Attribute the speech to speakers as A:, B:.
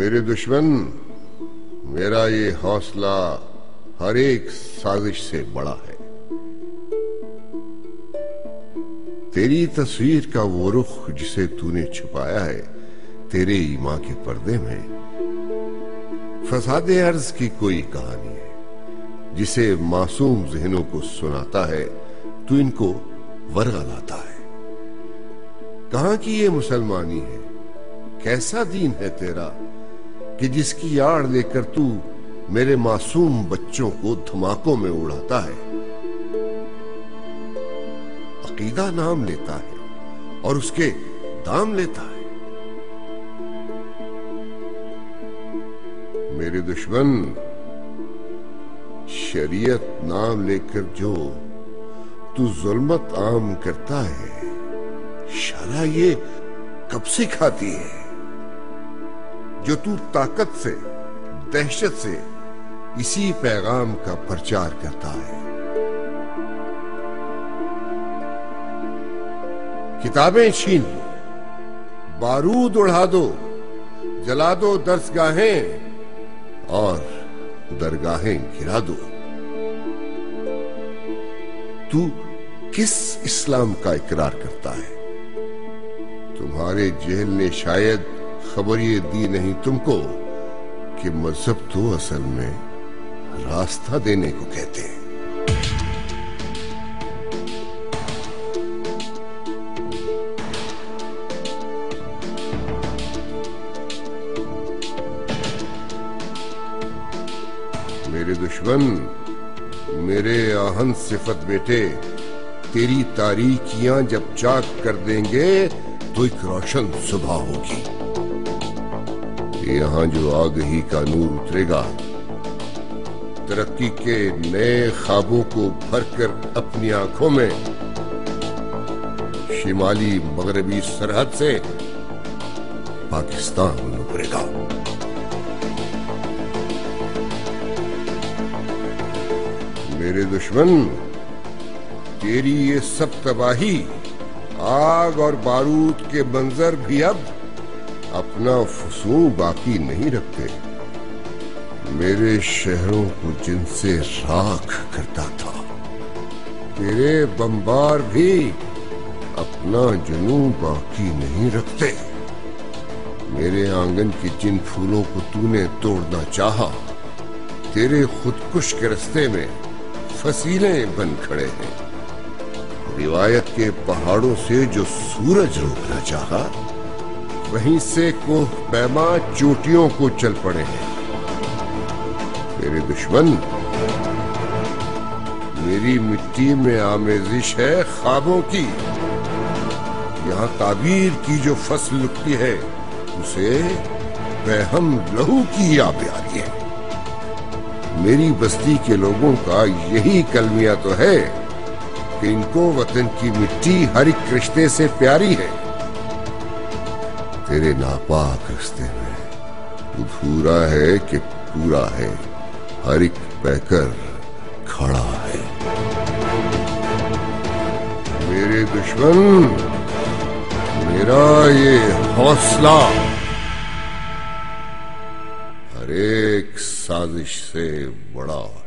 A: میرے دشمن، میرا یہ حوصلہ ہر ایک سازش سے بڑا ہے۔ تیری تصویر کا وہ رخ جسے تو نے چھپایا ہے تیرے ایمان کے پردے میں، فساد عرض کی کوئی کہانی ہے جسے معصوم ذہنوں کو سناتا ہے تو ان کو ورغا لاتا ہے۔ کہاں کی یہ مسلمانی ہے، کیسا دین ہے تیرا کہ جس کی آڑ لے کر تو میرے معصوم بچوں کو دھماکوں میں اڑاتا ہے۔ عقیدہ نام لیتا ہے اور اس کے دام لیتا ہے۔ میرے دشمن، شریعت نام لے کر جو تو ظلمت عام کرتا ہے، شرع یہ کب سے کھاتی ہے جو تو طاقت سے، دہشت سے اسی پیغام کا پرچار کرتا ہے۔ کتابیں چھین لو، بارود اڑا دو، جلا دو درسگاہیں اور درگاہیں گرا دو۔ تو کس اسلام کا اقرار کرتا ہے؟ تمہارے جہل نے شاید خبر یہ دی نہیں تم کو کہ مذہب تو اصل میں راستہ دینے کو کہتے ہیں۔ میرے دشمن، میرے آہن صفت بیٹے، تیری تاریکیاں جب چاک کر دیں گے تو ایک روشن صبح ہوگی۔ یہاں جو آگہی کا نور اترے گا، ترقی کے نئے خوابوں کو بھر کر اپنی آنکھوں میں، شمالی مغربی سرحد سے پاکستان ابھرے گا۔ میرے دشمن، تیری یہ سب تباہی، آگ اور بارود کے منظر بھی اب اپنا فسوں باقی نہیں رکھتے۔ میرے شہروں کو جن سے راکھ کرتا تھا، تیرے بمبار بھی اپنا جنوں باقی نہیں رکھتے۔ میرے آنگن کے جن پھولوں کو تو نے توڑنا چاہا، تیرے خودکش کے رستے میں فصیلیں بن کھڑے ہیں۔ روایت کے پہاڑوں سے جو سورج روکنا چاہا، وہیں سے کوہ پیما چوٹیوں کو چل پڑے ہیں۔ میرے دشمن، میری مٹی میں آمیزش ہے خوابوں کی۔ یہاں تعبیر کی جو فصل لکھی ہے، اسے بہم لہو کی آ پیاری ہے۔ میری بستی کے لوگوں کا یہی کلمیہ تو ہے کہ ان کو وطن کی مٹی ہر ایک رشتے سے پیاری ہے۔ تیرے ناپاک رستے میں ادھورا ہے کہ پورا ہے، ہر ایک پیکر کھڑا ہے۔ میرے دشمن، میرا یہ حوصلہ ہر ایک سازش سے بڑا ہے۔